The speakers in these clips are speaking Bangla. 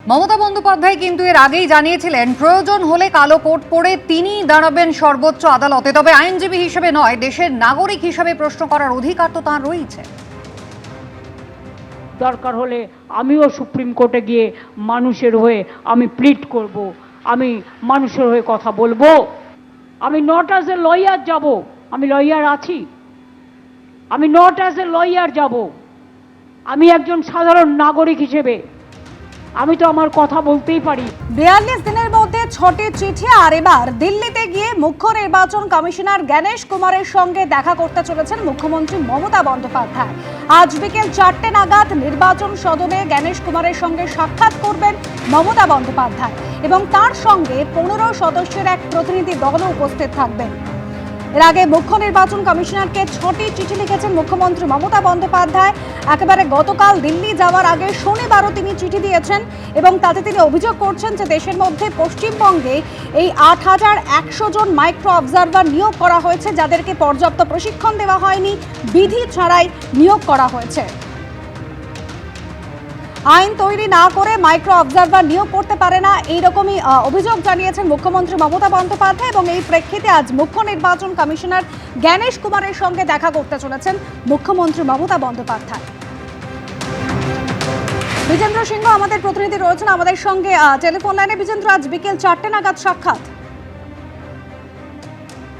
মমতা বন্দ্যোপাধ্যায় কিন্তু এর আগেই জানিয়েছিলেন প্রয়োজন হলে কালো কোট পরে তিনি দাঁড়াবেন সর্বোচ্চ আদালতে, তবে আইনজীবী হিসেবে নয়, দেশের নাগরিক হিসেবে প্রশ্ন করার অধিকার তো তাঁর রয়েছে। দরকার হলে আমিও সুপ্রিম কোর্টে গিয়ে মানুষের হয়ে আমি প্লিড করব, আমি মানুষের হয়ে কথা বলবো। আমি নট অ্যাজ এ লয়ার যাব, আমি লয়ার আছি, আমি নট অ্যাজ এ লয়ার যাব, আমি একজন সাধারণ নাগরিক হিসেবে আমি তো আমার কথা বলতেই পারি। 42 দিনের মধ্যে 6টি চিঠি, আর এবার দিল্লিতে গিয়ে মুখ্য নির্বাচন কমিশনার জ্ঞানেশ কুমারের সঙ্গে দেখা করতে চলেছেন মুখ্যমন্ত্রী মমতা বন্দ্যোপাধ্যায়। আজ বিকেল 4টে নাগাদ নির্বাচন সদনে জ্ঞানেশ কুমারের সঙ্গে সাক্ষাৎ করবেন মমতা বন্দ্যোপাধ্যায় এবং তার সঙ্গে 15 সদস্যের এক প্রতিনিধি দলও উপস্থিত থাকবেন। এর আগে মুখ্য নির্বাচন কমিশনারকে 6টি চিঠি লিখেছেন মুখ্যমন্ত্রী মমতা বন্দ্যোপাধ্যায়। একেবারে গতকাল দিল্লি যাওয়ার আগে শনিবারও তিনি চিঠি দিয়েছেন এবং তাতে তিনি অভিযোগ করছেন যে দেশের মধ্যে পশ্চিমবঙ্গে এই 8100 জন মাইক্রো অবজারভার নিয়োগ করা হয়েছে, যাদেরকে পর্যাপ্ত প্রশিক্ষণ দেওয়া হয়নি, বিধি ছাড়াই নিয়োগ করা হয়েছে। আইন তৈরি না করে মাইক্রো অবজারভার নিয়োগ করতে পারে না, এইরকমই অভিযোগ জানিয়েছেন মুখ্যমন্ত্রী মমতা বন্দ্যোপাধ্যায় এবং এই প্রেক্ষিতে আজ মুখ্য নির্বাচন কমিশনার জ্ঞানেশ কুমারের সঙ্গে দেখা করতে চলেছেন মুখ্যমন্ত্রী মমতা বন্দ্যোপাধ্যায়। বিজেন্দ্র সিংহ আমাদের প্রতিনিধি রয়েছেন আমাদের সঙ্গে টেলিফোন লাইনে। বিজেন্দ্র, আজ বিকেল 4টে নাগাদ সাক্ষাৎ।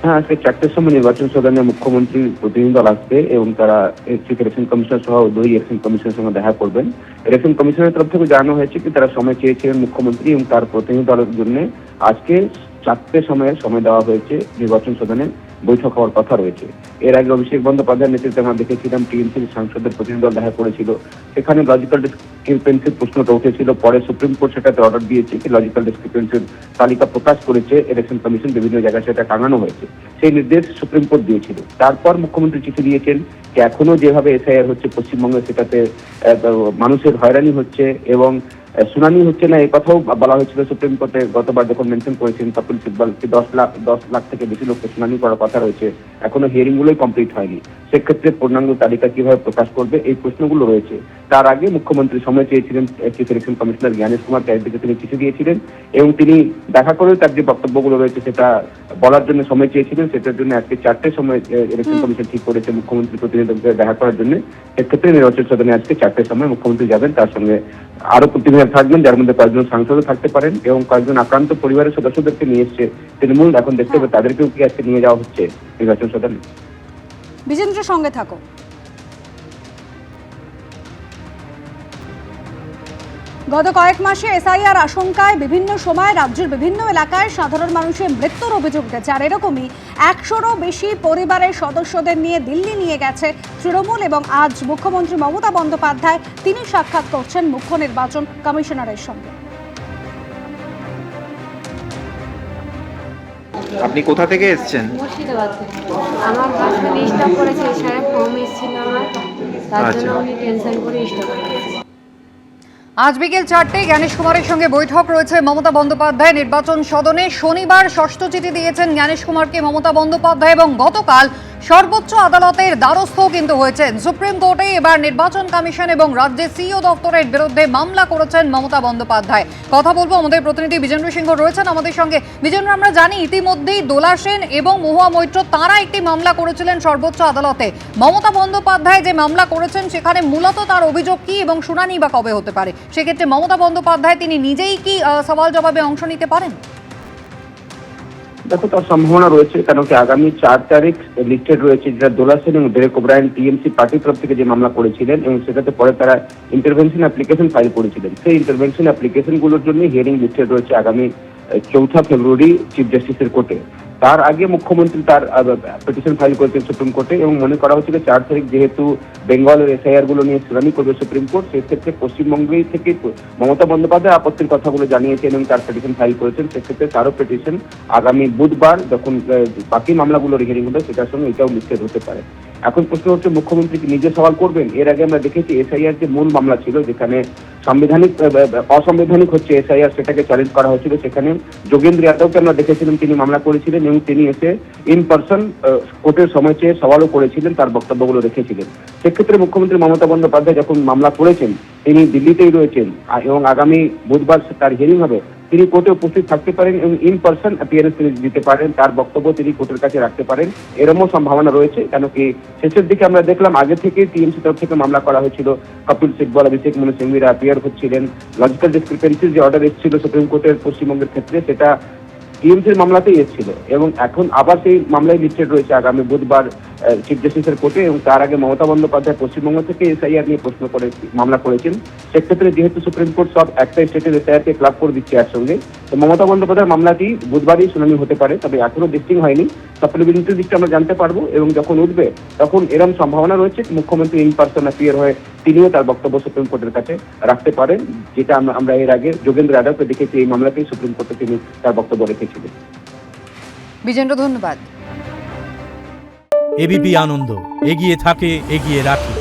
হ্যাঁ, আজকে 4টের সময় নির্বাচন সদনে মুখ্যমন্ত্রীর প্রতিনিধি দল আসবে এবং তারা চিফ ইলেকশন কমিশনার সহ 2 ইলেকশন কমিশনের সঙ্গে দেখা করবেন। ইলেকশন কমিশনের তরফ থেকে জানানো হয়েছে কি তারা সময় চেয়েছিলেন মুখ্যমন্ত্রী এবং তার প্রতিনিধি দলের জন্য আজকে 4টে সময় দেওয়া হয়েছে। নির্বাচন সদনে বৈঠক হওয়ার কথা রয়েছে। এর আগে অভিষেক বন্দ্যোপাধ্যায়ের নেতৃত্বে আমরা দেখেছিলাম টিএমসির সাংসদের প্রতিনিধি দল দেখা করেছিল, সেখানে লজিক্যাল ডিসক্রিপেন্সির প্রশ্নটা উঠেছিল। পরে সুপ্রিম কোর্ট সেটাতে অর্ডার দিয়েছে কি লজিক্যাল ডিসক্রিপেন্সির তালিকা প্রকাশ করেছে ইলেকশন কমিশন, বিভিন্ন জায়গায় সেটা টাঙানো হয়েছে, সেই নির্দেশ সুপ্রিম কোর্ট দিয়েছিল। তারপর মুখ্যমন্ত্রী চিঠি দিয়েছেন যে এখনো যেভাবে এসআইআর হচ্ছে পশ্চিমবঙ্গে, সেটাতে মানুষের হয়রানি হচ্ছে এবং শুনানি হচ্ছে না, এই কথাও বলা হয়েছিল সুপ্রিম কোর্টে। গতবার যখন মেনশন করেছিলেন কপিল সিব্বল, 10 লাখ থেকে বেশি লোককে শুনানি করার কথা রয়েছে, এখনো হিয়ারিং গুলোই কমপ্লিট হয়নি। সেক্ষেত্রে পূর্ণাঙ্গ তালিকা কিভাবে প্রকাশ করবে, এই প্রশ্নগুলো রয়েছে। তার আগে মুখ্যমন্ত্রী সময় চেয়েছিলেন chief election commissioner Gyanesh Kumar, চারিদিকে তিনি চিঠি দিয়েছিলেন এবং তিনি দেখা করে তার যে বক্তব্যগুলো রয়েছে সেটা বলার জন্য সময় চেয়েছিলেন। সেটার জন্য আজকে 4টের সময় ইলেকশন কমিশন ঠিক করেছে মুখ্যমন্ত্রী প্রতিনিধিদের দেখা করার জন্য। সেক্ষেত্রে নির্বাচন সদনে আজকে 4টের সময় মুখ্যমন্ত্রী যাবেন, তার সঙ্গে আরো প্রতিনিধি থাকবেন, যার মধ্যে কয়েকজন সাংসদও থাকতে পারেন এবং কয়েকজন আক্রান্ত পরিবারের সদস্যদেরকে নিয়ে এসছে তৃণমূল। এখন দেখতে হবে তাদেরকেও কি আজকে নিয়ে যাওয়া হচ্ছে নির্বাচন সদনে। বিজেন্দ্র, সঙ্গে থাকো। গত কয়েক মাসে এসআইআর আশঙ্কায় বিভিন্ন সময় রাজ্যের বিভিন্ন এলাকায় সাধারণ মানুষের মৃত্যুর অভিযোগ উঠেছে, আর এরকমই 100রও বেশি পরিবারের সদস্যদের নিয়ে দিল্লি নিয়ে গেছে তৃণমূল এবং আজ মুখ্যমন্ত্রী মমতা বন্দ্যোপাধ্যায় তিনি সাক্ষাৎ করছেন মুখ্য নির্বাচন কমিশনারের সঙ্গে। আপনি কোথা থেকে এসেছেন? মুর্শিদাবাদ থেকে। আমার হাজবেন্ড স্টপ করেছে, সাহেব ফর্ম এসেছিল আমার, তার জন্য উনি টেনশন করে স্টপ করেছে। আজ বিকেল 4টে জ্ঞানেশ কুমারের সঙ্গে বৈঠক রয়েছে মমতা বন্দ্যোপাধ্যায় নির্বাচন সদনে। শনিবার ষষ্ঠ চিঠি দিয়েছেন জ্ঞানেশ কুমারকে মমতা বন্দ্যোপাধ্যায় এবং গতকাল সর্বোচ্চ আদালতের দ্বারস্থ কিন্তু হয়েছেন সুপ্রিম কোর্টে। এবার নির্বাচন কমিশন এবং রাজ্যের সিইও দপ্তরের বিরুদ্ধে মামলা করেছেন মমতা বন্দ্যোপাধ্যায়। কথা বলবো, আমাদের প্রতিনিধি বিজেন্দ্র সিংহ রয়েছেন আমাদের সঙ্গে। বিজেন্দ্র, আমরা জানি ইতিমধ্যেই দোলা সেন এবং মহুয়া মৈত্র তারা একটি মামলা করেছিলেন সর্বোচ্চ আদালতে। মমতা বন্দ্যোপাধ্যায় যে মামলা করেছেন সেখানে মূলত তার অভিযোগ কি এবং শুনানি বা কবে হতে পারে? সেক্ষেত্রে মমতা বন্দ্যোপাধ্যায় তিনি নিজেই কি সওয়াল জবাবে অংশ নিতে পারেন? দেখো, তার সম্ভাবনা রয়েছে, কারণ কি আগামী 4 তারিখ লিস্টেড রয়েছে, যেটা দোলা সেন এবং ডেরেক ওব্রায়েন টিএমসি পার্টির তরফ থেকে যে মামলা করেছিলেন এবং সেটাতে পরে তারা ইন্টারভেনশন অ্যাপ্লিকেশন ফাইল করেছিলেন। সেই ইন্টারভেনশন অ্যাপ্লিকেশন গুলোর জন্য হিয়ারিং লিস্টেড রয়েছে আগামী 4 ফেব্রুয়ারি চিফ জাস্টিসের কোর্টে। তার আগে মুখ্যমন্ত্রী তার পিটিশন ফাইল করেছেন সুপ্রিম কোর্টে এবং মনে করা হচ্ছিল 4 তারিখ যেহেতু বেঙ্গলের এসআইআর গুলো নিয়ে শুনানি করবে সুপ্রিম কোর্ট, সেক্ষেত্রে পশ্চিমবঙ্গেই থেকে মমতা বন্দ্যোপাধ্যায় আপত্তির কথাগুলো জানিয়েছেন এবং তার পিটিশন ফাইল করেছেন। সেক্ষেত্রে তারও পিটিশন আগামী বুধবার যখন বাকি মামলাগুলোর হিয়ারিং হবে সেটার সঙ্গে এটাও লিস্টেড হতে পারে। এখন প্রশ্ন হচ্ছে মুখ্যমন্ত্রী কি নিজে সওয়াল করবেন? এর আগে আমরা দেখেছি এসআইআর যে মূল মামলা ছিল, যেখানে অসাংবিধানিক হচ্ছে এসআইআর, সেটাকে চ্যালেঞ্জ করা হয়েছিল। সেখানে যোগেন্দ্র যাদবকে আমরা দেখেছিলাম, তিনি মামলা করেছিলেন এবং তিনি এসে ইন পার্সন কোর্টের সময় চেয়ে সওয়ালও করেছিলেন, তার বক্তব্যগুলো রেখেছিলেন। সেক্ষেত্রে মুখ্যমন্ত্রী মমতা বন্দ্যোপাধ্যায় যখন মামলা করেছেন, তিনি দিল্লিতেই রয়েছেন এবং আগামী বুধবার তার হিয়ারিং হবে, তিনি কোর্টে উপস্থিত থাকতে পারেন এবং ইন পার্সন অ্যাপিয়ারেন্স তিনি দিতে পারেন, তার বক্তব্য তিনি কোর্টের কাছে রাখতে পারেন, এরকমও সম্ভাবনা রয়েছে। কেন কি শেষের দিকে আমরা দেখলাম আগে থেকে টিএমসি তরফ থেকে মামলা করা হয়েছিল, কপিল সিব্বল, অভিষেক মনু সিংভিরা অ্যাপিয়ার হচ্ছিলেন। লজিক্যাল ডিসক্রিপেন্সির যে অর্ডার এসেছিল সুপ্রিম কোর্টের পশ্চিমবঙ্গের ক্ষেত্রে, সেটা টিএমসির মামলাতেই এসেছিল এবং এখন আবার সেই মামলায় লিস্টেড রয়েছে আগামী বুধবার চিফ জাস্টিসের কোর্টে। এবং তার আগে মমতা বন্দ্যোপাধ্যায় পশ্চিমবঙ্গ থেকে এসআইআর নিয়ে মামলা করেছেন। সেক্ষেত্রে যেহেতু সুপ্রিম কোর্ট সব একটা স্টেটের এসআইআরকে ক্লাব করে দিচ্ছে একসঙ্গে, তো মমতা বন্দ্যোপাধ্যায়ের মামলাটি বুধবারই শুনানি হতে পারে, তবে এখনো লিস্টিং হয়নি। সাপ্লিমেন্টারি লিস্টে আমরা জানতে পারবো এবং যখন উঠবে তখন এরকম সম্ভাবনা রয়েছে মুখ্যমন্ত্রী ইন পার্সন অ্যাপিয়ার হয়ে তিনিও তার বক্তব্য সুপ্রিম কোর্টের কাছে রাখতে পারেন, যেটা আমরা এর আগে যোগেন্দ্র যাদবকে দেখেছি এই মামলাতেই সুপ্রিম কোর্টে তিনি তার বক্তব্য রেখেছিলেন। বিজেন্দ্র, ধন্যবাদ। এবিপি আনন্দ, এগিয়ে থাকে, এগিয়ে রাখে।